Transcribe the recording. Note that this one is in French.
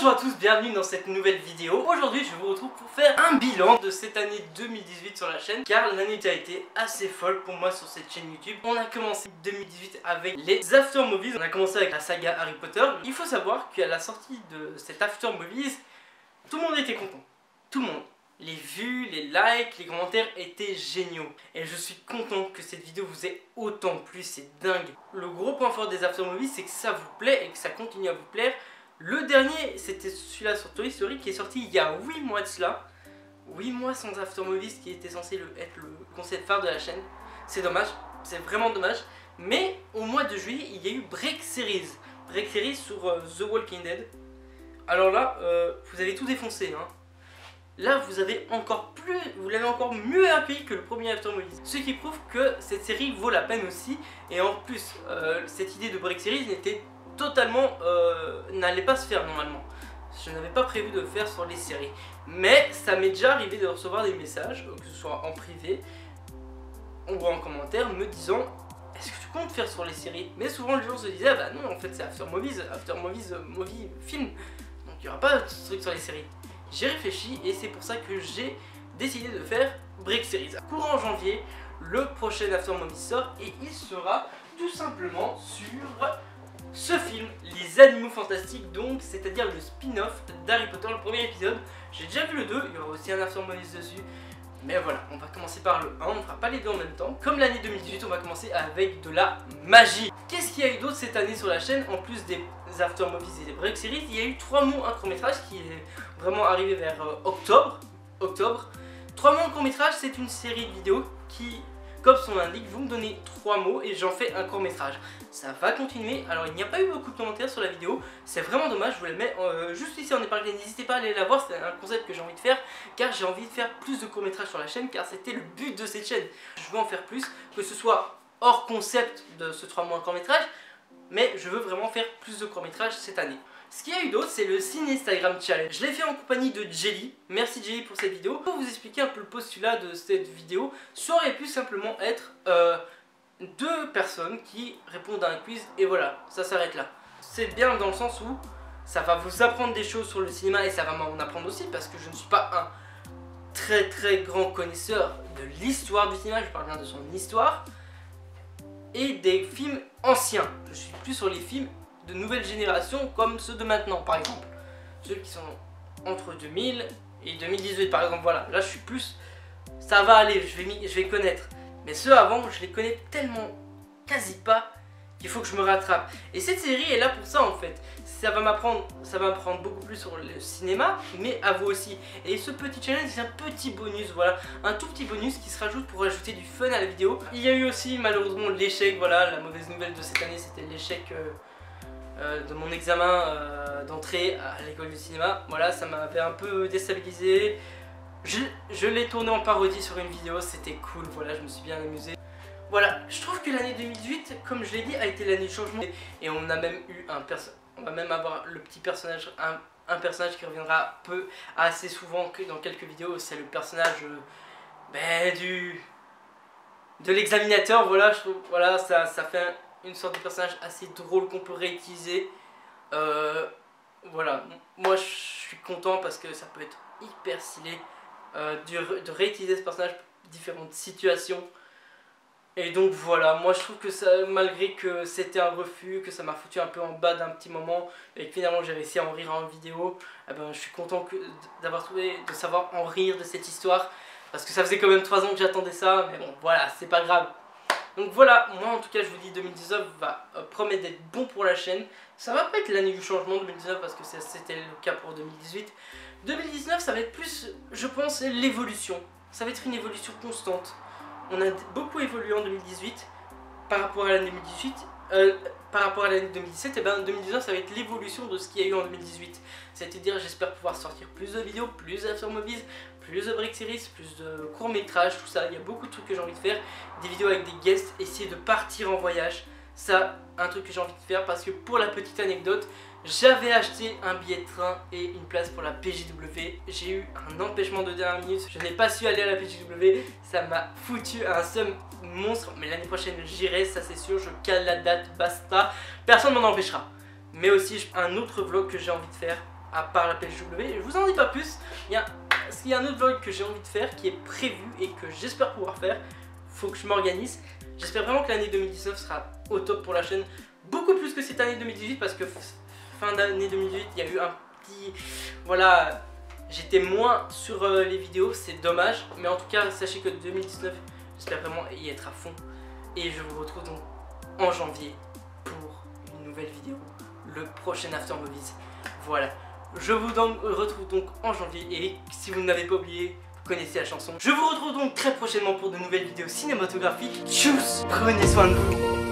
Bonjour à tous, bienvenue dans cette nouvelle vidéo. Aujourd'hui je vous retrouve pour faire un bilan de cette année 2018 sur la chaîne, car l'année a été assez folle pour moi sur cette chaîne YouTube. On a commencé 2018 avec les After Movies, on a commencé avec la saga Harry Potter. Il faut savoir qu'à la sortie de cette After Movies, tout le monde était content, tout le monde. Les vues, les likes, les commentaires étaient géniaux. Et je suis content que cette vidéo vous ait autant plu, c'est dingue. Le gros point fort des After Movies, c'est que ça vous plaît et que ça continue à vous plaire. Le dernier, c'était celui-là sur Toy Story qui est sorti il y a 8 mois de cela. 8 mois sans After Movies qui était censé être le concept phare de la chaîne. C'est dommage, c'est vraiment dommage. Mais au mois de juillet, il y a eu Break Series. Break Series sur The Walking Dead. Alors là, vous avez tout défoncé, hein. Là, vous l'avez encore mieux accueilli que le premier After Movies. Ce qui prouve que cette série vaut la peine aussi. Et en plus, cette idée de Break Series n'allait pas se faire normalement. Je n'avais pas prévu de le faire sur les séries. Mais ça m'est déjà arrivé de recevoir des messages, que ce soit en privé ou en commentaire, me disant: est-ce que tu comptes faire sur les séries? Mais souvent les gens se disaient: bah non, en fait c'est After Movies, movie, film. Donc il n'y aura pas de truc sur les séries. J'ai réfléchi et c'est pour ça que j'ai décidé de faire Break Series. Courant janvier, le prochain After Movies sort et il sera tout simplement sur ce film, Les Animaux Fantastiques, donc c'est-à-dire le spin-off d'Harry Potter, le premier épisode. J'ai déjà vu le 2, il y aura aussi un After Movies dessus. Mais voilà, on va commencer par le 1, on ne fera pas les deux en même temps. Comme l'année 2018, on va commencer avec de la magie. Qu'est-ce qu'il y a eu d'autre cette année sur la chaîne? En plus des After Movies et des Break Series, il y a eu 3 mots, un court-métrage qui est vraiment arrivé vers octobre. 3 mots, un court-métrage, c'est une série de vidéos qui, comme son l'indique, vous me donnez 3 mots et j'en fais un court-métrage. Ça va continuer. Alors il n'y a pas eu beaucoup de commentaires sur la vidéo, c'est vraiment dommage, je vous la mets juste ici en épinglé. N'hésitez pas à aller la voir, c'est un concept que j'ai envie de faire, car j'ai envie de faire plus de courts-métrages sur la chaîne, car c'était le but de cette chaîne. Je veux en faire plus, que ce soit hors concept de ce 3 mois court-métrage, mais je veux vraiment faire plus de courts-métrages cette année. Ce qu'il y a eu d'autre, c'est le Ciné Instagram Challenge. Je l'ai fait en compagnie de Jelly. Merci Jelly pour cette vidéo. Pour vous expliquer un peu le postulat de cette vidéo, ça aurait pu simplement être 2 personnes qui répondent à un quiz et voilà, ça s'arrête là. C'est bien dans le sens où ça va vous apprendre des choses sur le cinéma et ça va m'en apprendre aussi, parce que je ne suis pas un très grand connaisseur de l'histoire du cinéma, je parle bien de son histoire et des films anciens. Je suis plus sur les films de nouvelle génération comme ceux de maintenant, par exemple ceux qui sont entre 2000 et 2018 par exemple. Voilà, là je suis plus, ça va aller, je vais connaître. Mais ceux avant, je les connais tellement quasi pas qu'il faut que je me rattrape. Et cette série est là pour ça en fait. Ça va m'apprendre beaucoup plus sur le cinéma, mais à vous aussi. Et ce petit challenge, c'est un petit bonus, voilà, un tout petit bonus qui se rajoute pour ajouter du fun à la vidéo. Il y a eu aussi malheureusement l'échec, voilà, la mauvaise nouvelle de cette année, c'était l'échec de mon examen d'entrée à l'école du cinéma. Voilà, ça m'avait un peu déstabilisé. Je l'ai tourné en parodie sur une vidéo, c'était cool, voilà, je me suis bien amusé. Voilà, je trouve que l'année 2018, comme je l'ai dit, a été l'année du changement. Et on a même eu on va même avoir le petit personnage, un personnage qui reviendra assez souvent que dans quelques vidéos. C'est le personnage de l'examinateur, voilà, je trouve, voilà, ça fait une sorte de personnage assez drôle qu'on peut réutiliser. Voilà, moi je suis content parce que ça peut être hyper stylé de réutiliser ce personnage pour différentes situations. Et donc voilà, moi je trouve que ça, malgré que c'était un refus, que ça m'a foutu un peu en bas d'un petit moment et que finalement j'ai réussi à en rire en vidéo, eh ben, je suis content de savoir en rire de cette histoire, parce que ça faisait quand même 3 ans que j'attendais ça, mais bon voilà, c'est pas grave. Donc voilà, moi en tout cas je vous dis 2019 va promettre d'être bon pour la chaîne. Ça va pas être l'année du changement 2019 parce que c'était le cas pour 2018. 2019 ça va être plus, je pense, l'évolution. Ça va être une évolution constante. On a beaucoup évolué en 2018 par rapport à l'année 2018. Par rapport à l'année 2017, et ben 2019 ça va être l'évolution de ce qu'il y a eu en 2018. C'est-à-dire j'espère pouvoir sortir plus de vidéos, plus d'After Movies, plus de Break Series, plus de courts-métrages, tout ça. Il y a beaucoup de trucs que j'ai envie de faire, des vidéos avec des guests, essayer de partir en voyage. Ça, un truc que j'ai envie de faire, parce que pour la petite anecdote, j'avais acheté un billet de train et une place pour la PJW. J'ai eu un empêchement de dernière minute, je n'ai pas su aller à la PJW, ça m'a foutu un seum monstre. Mais l'année prochaine j'irai, ça c'est sûr, je cale la date, basta, personne ne m'en empêchera. Mais aussi un autre vlog que j'ai envie de faire, à part la PLW. Je vous en dis pas plus. Il y a un autre vlog que j'ai envie de faire qui est prévu et que j'espère pouvoir faire. Faut que je m'organise. J'espère vraiment que l'année 2019 sera au top pour la chaîne. Beaucoup plus que cette année 2018 parce que fin d'année 2018 il y a eu un petit... Voilà, j'étais moins sur les vidéos, c'est dommage. Mais en tout cas sachez que 2019 j'espère vraiment y être à fond. Et je vous retrouve donc en janvier pour une nouvelle vidéo, le prochain After Movies. Voilà, je vous retrouve donc en janvier et si vous ne l'avez pas oublié, vous connaissez la chanson. Je vous retrouve donc très prochainement pour de nouvelles vidéos cinématographiques. Tchuss, prenez soin de vous.